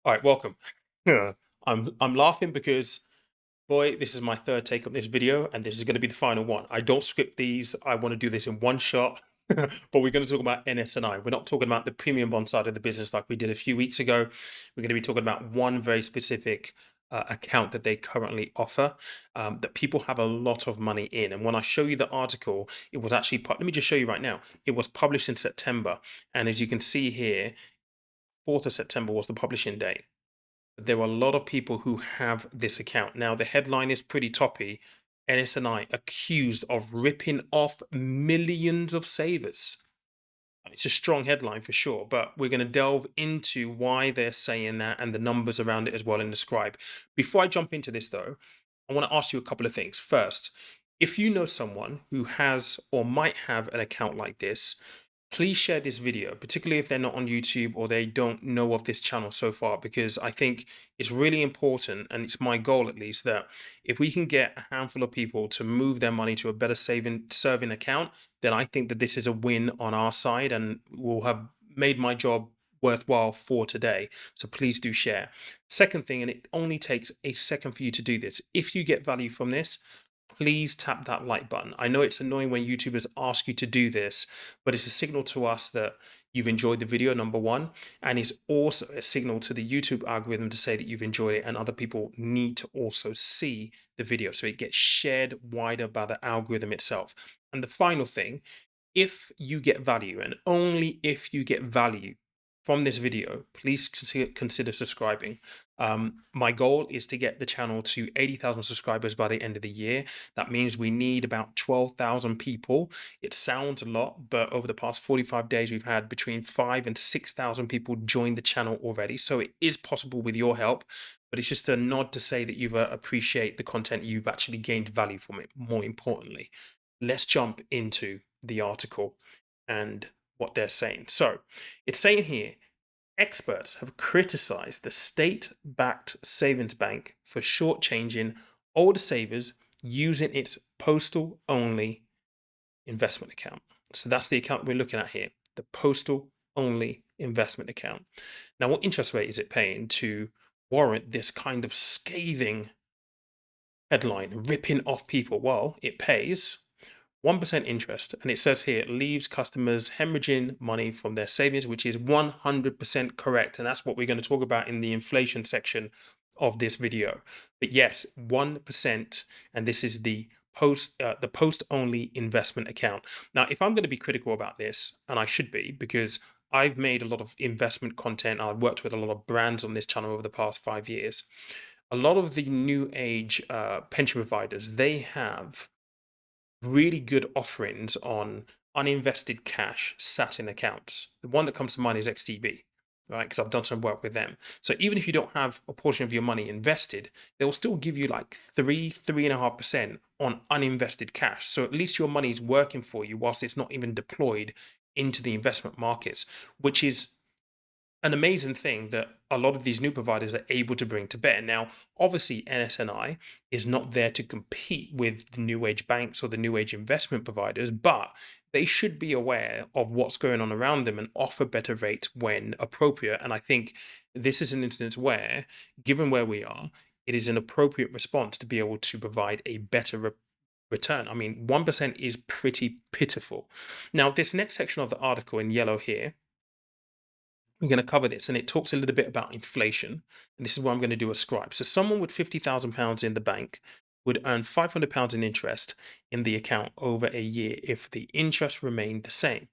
All right, welcome. Yeah. I'm laughing because boy, this is my third take on this video, and this is going to be the final one. I don't script these. I want to do this in one shot. But we're going to talk about NS&I. We're not talking about the premium bond side of the business like we did a few weeks ago. We're going to be talking about one very specific account that they currently offer that people have a lot of money in. And when I show you the article, it was actually, let me just show you right now. It was published in September. And as you can see here, 4th of September was the publishing date. There are a lot of people who have this account. Now, the headline is pretty toppy. NS&I accused of ripping off millions of savers. It's a strong headline for sure, but we're going to delve into why they're saying that and the numbers around it as well in the scribe. Before I jump into this, though, I want to ask you a couple of things. First, if you know someone who has or might have an account like this, please share this video, particularly if they're not on YouTube or they don't know of this channel so far, because I think it's really important, and it's my goal at least, that if we can get a handful of people to move their money to a better serving account, then I think that this is a win on our side and will have made my job worthwhile for today. So please do share. Second thing, and it only takes a second for you to do this. If you get value from this, please tap that like button. I know it's annoying when YouTubers ask you to do this, but it's a signal to us that you've enjoyed the video, number one, and it's also a signal to the YouTube algorithm to say that you've enjoyed it, and other people need to also see the video so it gets shared wider by the algorithm itself. And the final thing, if you get value, and only if you get value from this video, please consider subscribing. My goal is to get the channel to 80,000 subscribers by the end of the year. That means we need about 12,000 people. It sounds a lot, but over the past 45 days, we've had between 5,000 and 6,000 people join the channel already. So it is possible with your help, but it's just a nod to say that you appreciate the content, you've actually gained value from it, more importantly. Let's jump into the article and what they're saying. So it's saying here, experts have criticized the state-backed savings bank for shortchanging older savers using its postal-only investment account. So that's the account we're looking at here, the postal-only investment account. Now, what interest rate is it paying to warrant this kind of scathing headline, ripping off people? Well, it pays 1% interest, and it says here it leaves customers hemorrhaging money from their savings, which is 100% correct. And that's what we're going to talk about in the inflation section of this video. But yes, 1%, and this is the post only investment account. Now, if I'm going to be critical about this, and I should be, because I've made a lot of investment content, I've worked with a lot of brands on this channel over the past 5 years. A lot of the new age pension providers, they have really good offerings on uninvested cash sat in accounts. The one that comes to mind is XTB, right? Because I've done some work with them. So even if you don't have a portion of your money invested, they will still give you like 3.5% on uninvested cash. So at least your money is working for you whilst it's not even deployed into the investment markets, which is an amazing thing that a lot of these new providers are able to bring to bear. Now, obviously, NS&I is not there to compete with the new age banks or the new age investment providers, but they should be aware of what's going on around them and offer better rates when appropriate. And I think this is an instance where, given where we are, it is an appropriate response to be able to provide a better return. I mean, 1% is pretty pitiful. Now, this next section of the article in yellow here, we're going to cover this, and it talks a little bit about inflation. And this is where I'm going to do a scribe. So someone with £50,000 in the bank would earn £500 in interest in the account over a year if the interest remained the same.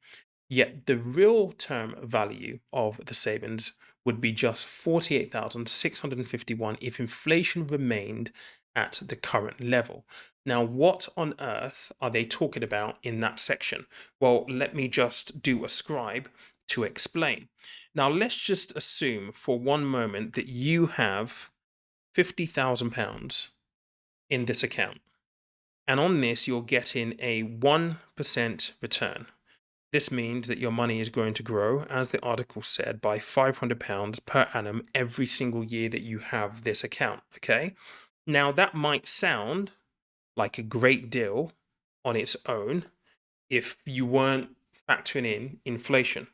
Yet the real term value of the savings would be just 48,651 if inflation remained at the current level. Now, what on earth are they talking about in that section? Well, let me just do a scribe to explain. Now, let's just assume for one moment that you have £50,000 in this account. And on this, you're getting a 1% return. This means that your money is going to grow, as the article said, by £500 per annum every single year that you have this account. Okay. Now, that might sound like a great deal on its own if you weren't factoring in inflation.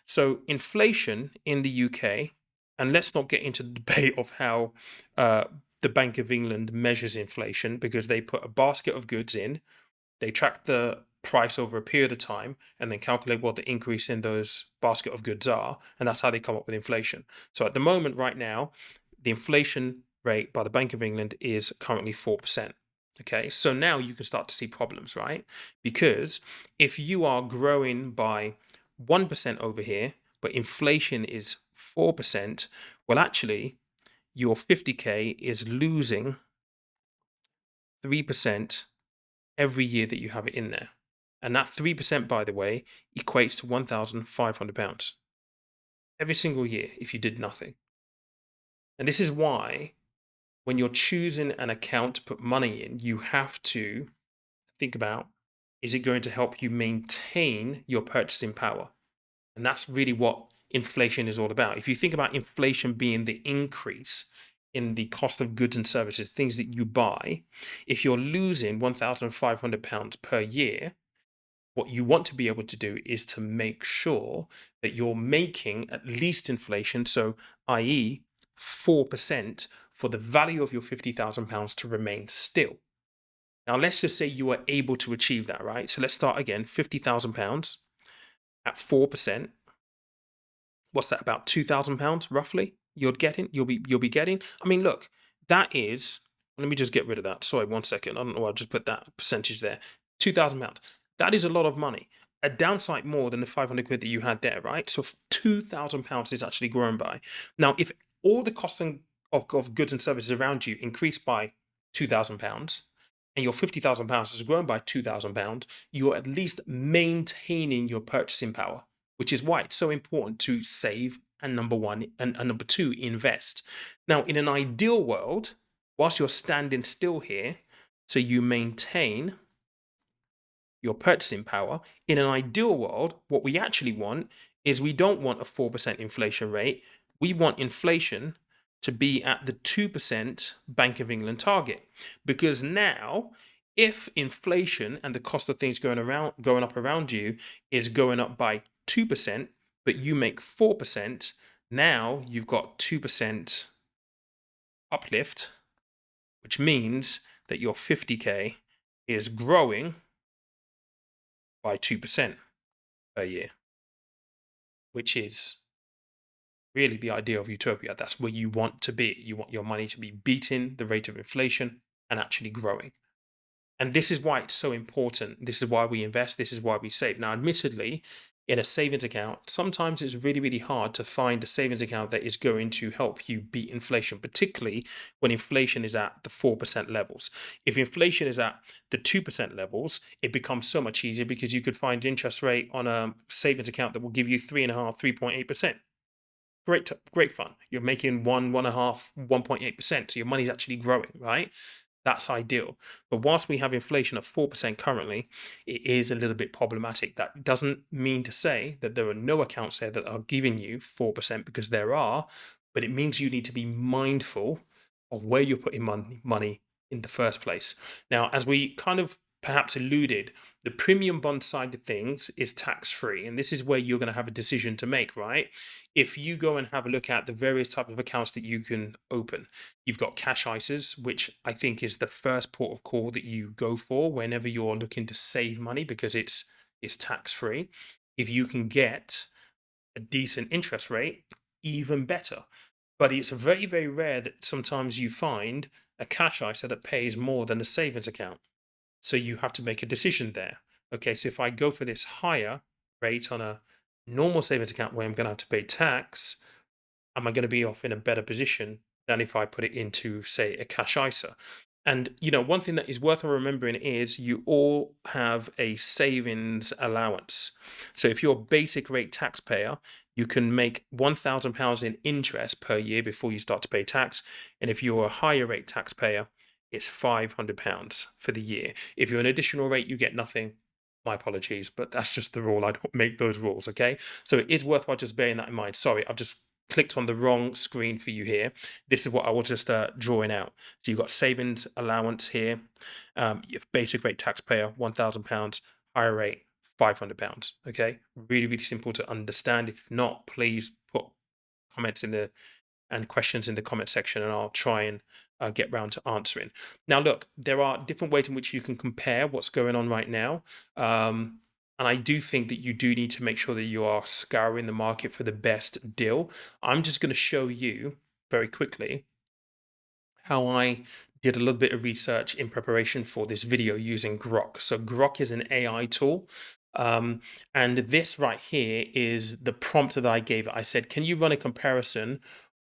So inflation in the UK And let's not get into the debate of how uh, the Bank of England measures inflation, because they put a basket of goods in, they track the price over a period of time, and then calculate what the increase in those basket of goods are, and that's how they come up with inflation. So at the moment, right now, the inflation rate by the Bank of England is currently 4%. Okay, so now you can start to see problems, right? Because if you are growing by 1% over here, but inflation is 4%, well, actually, your 50K is losing 3% every year that you have it in there. And that 3%, by the way, equates to £1,500 every single year if you did nothing. And this is why when you're choosing an account to put money in, you have to think about, is it going to help you maintain your purchasing power? And that's really what inflation is all about. If you think about inflation being the increase in the cost of goods and services, things that you buy, if you're losing £1,500 per year, what you want to be able to do is to make sure that you're making at least inflation, so i.e., 4% for the value of your £50,000 to remain still. Now, let's just say you are able to achieve that, right? So let's start again, £50,000 at 4%. What's that, about £2,000 roughly? You'll be getting. I mean, look, that is. Let me just get rid of that. Sorry, 1 second. I don't know. I'll just put that percentage there. £2,000. That is a lot of money. A downside more than the 500 quid that you had there, right? So £2,000 is actually grown by. Now, if all the costs of goods and services around you increase by £2,000, and your £50,000 has grown by £2,000, you're at least maintaining your purchasing power, which is why it's so important to save, and number one, and number two, invest. Now, in an ideal world, whilst you're standing still here, so you maintain your purchasing power, in an ideal world, what we actually want is, we don't want a 4% inflation rate. We want inflation to be at the 2% Bank of England target. Because now, if inflation and the cost of things going up around you is going up by 2%, but you make 4%, now you've got 2% uplift, which means that your 50K is growing by 2% per year, which is really the idea of utopia. That's where you want to be. You want your money to be beating the rate of inflation and actually growing. And this is why it's so important. This is why we invest. This is why we save. Now, admittedly, in a savings account, sometimes it's really, really hard to find a savings account that is going to help you beat inflation, particularly when inflation is at the 4% levels. If inflation is at the 2% levels, it becomes so much easier, because you could find interest rate on a savings account that will give you 3.5, 3.8%. Great fun. You're making 1.5, 1.8%. So your money's actually growing, right? That's ideal. But whilst we have inflation of 4% currently, it is a little bit problematic. That doesn't mean to say that there are no accounts there that are giving you 4%, because there are, but it means you need to be mindful of where you're putting money in the first place. Now, as we kind of perhaps alluded, the premium bond side of things is tax free. And this is where you're going to have a decision to make, right? If you go and have a look at the various types of accounts that you can open, you've got cash ISAs, which I think is the first port of call that you go for whenever you're looking to save money, because it's tax free. If you can get a decent interest rate, even better. But it's very, very rare that sometimes you find a cash ISA that pays more than a savings account. So you have to make a decision there. Okay, so if I go for this higher rate on a normal savings account where I'm going to have to pay tax, am I going to be off in a better position than if I put it into, say, a cash ISA? And one thing that is worth remembering is, you all have a savings allowance. So if you're a basic rate taxpayer, you can make £1,000 in interest per year before you start to pay tax. And if you're a higher rate taxpayer, it's £500 for the year. If you're an additional rate, you get nothing. My apologies, but that's just the rule. I don't make those rules, okay? So it is worthwhile just bearing that in mind. Sorry, I've just clicked on the wrong screen for you here. This is what I was just drawing out. So you've got savings allowance here. You have basic rate taxpayer, £1,000, higher rate, £500. Okay, really, really simple to understand. If not, please put comments in the and questions in the comment section, and I'll try and get round to answering. Now, look, there are different ways in which you can compare what's going on right now. And I do think that you do need to make sure that you are scouring the market for the best deal. I'm just going to show you very quickly how I did a little bit of research in preparation for this video using Grok. So Grok is an AI tool. Um, and this right here is the prompt that I gave it. I said, can you run a comparison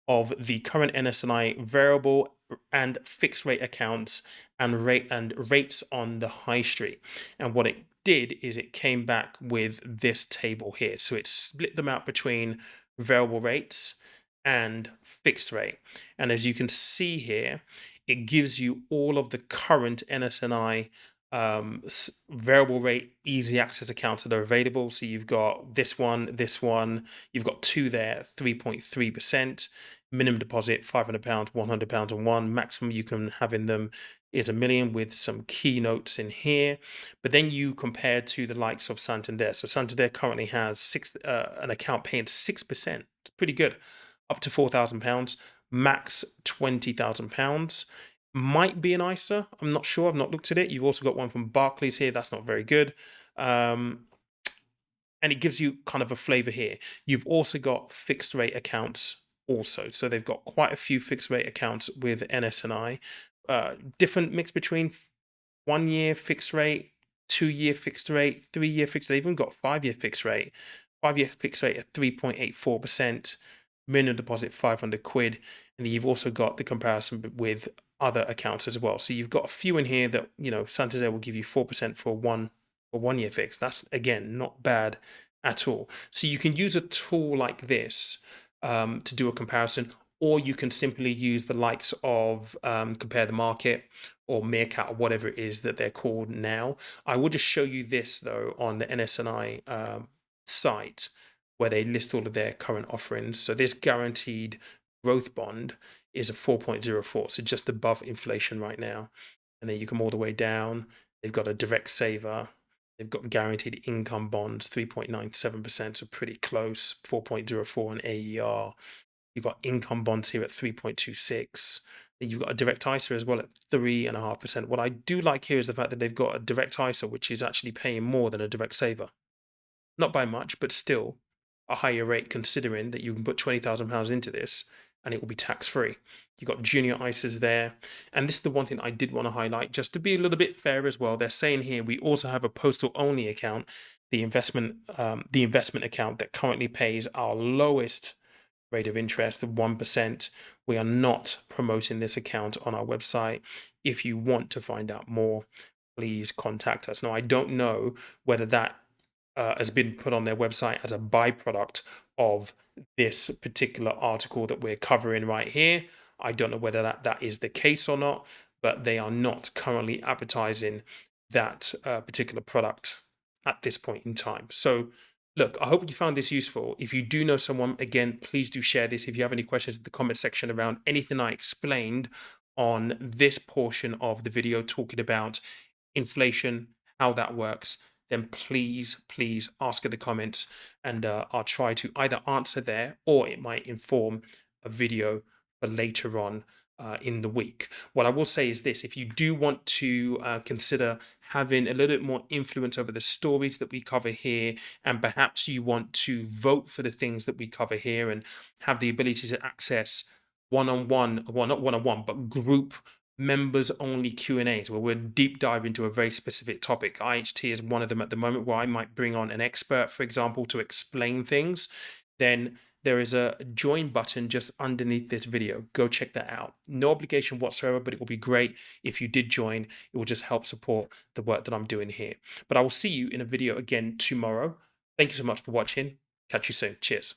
of the current NS&I variable and fixed rate accounts and rates on the high street? And what it did is it came back with this table here. So it split them out between variable rates and fixed rate. And as you can see here, it gives you all of the current NS&I variable rate easy access accounts that are available. So you've got this one, you've got two there, 3.3%, minimum deposit, £500, £100 on one, maximum you can have in them is $1 million, with some keynotes in here. But then you compare to the likes of Santander. So Santander currently has an account paying 6%. It's pretty good, up to £4,000, max £20,000. Might be an ISA. I'm not sure. I've not looked at it. You've also got one from Barclays here. That's not very good. And it gives you kind of a flavor here. You've also got fixed rate accounts also. So they've got quite a few fixed rate accounts with NS&I. Different mix between 1 year fixed rate, 2 year fixed rate, 3 year fixed rate. They've even got 5 year fixed rate. 5 year fixed rate at 3.84%. Minimum deposit £500. And then you've also got the comparison with other accounts as well. So you've got a few in here that, Santander will give you 4% for a 1 year fix. That's, again, not bad at all. So you can use a tool like this to do a comparison, or you can simply use the likes of Compare the Market or Meerkat or whatever it is that they're called now. I will just show you this though on the NS&I site, where they list all of their current offerings. So this guaranteed growth bond is a 4.04, so just above inflation right now. And then you come all the way down. They've got a direct saver. They've got guaranteed income bonds, 3.97%, so pretty close, 4.04 on AER. You've got income bonds here at 3.26. Then you've got a direct ISA as well at 3.5%. What I do like here is the fact that they've got a direct ISA, which is actually paying more than a direct saver. Not by much, but still a higher rate, considering that you can put £20,000 into this and it will be tax free. You've got junior ISAs there. And this is the one thing I did want to highlight, just to be a little bit fair as well. They're saying here we also have a postal only account, the investment account that currently pays our lowest rate of interest of 1%. We are not promoting this account on our website. If you want to find out more, please contact us. Now, I don't know whether that has been put on their website as a byproduct of this particular article that we're covering right here. I don't know whether that is the case or not, but they are not currently advertising that particular product at this point in time. So look, I hope you found this useful. If you do know someone, again, please do share this. If you have any questions in the comment section around anything I explained on this portion of the video talking about inflation, how that works, then please ask in the comments, and I'll try to either answer there, or it might inform a video for later on in the week. What I will say is this: if you do want to consider having a little bit more influence over the stories that we cover here, and perhaps you want to vote for the things that we cover here and have the ability to access one-on-one, well, not one-on-one, but group members only Q&As, where we're deep dive into a very specific topic. IHT is one of them at the moment, where I might bring on an expert, for example, to explain things. Then there is a join button just underneath this video. Go check that out. No obligation whatsoever, but it will be great if you did join. It will just help support the work that I'm doing here. But I will see you in a video again tomorrow. Thank you so much for watching. Catch you soon. Cheers.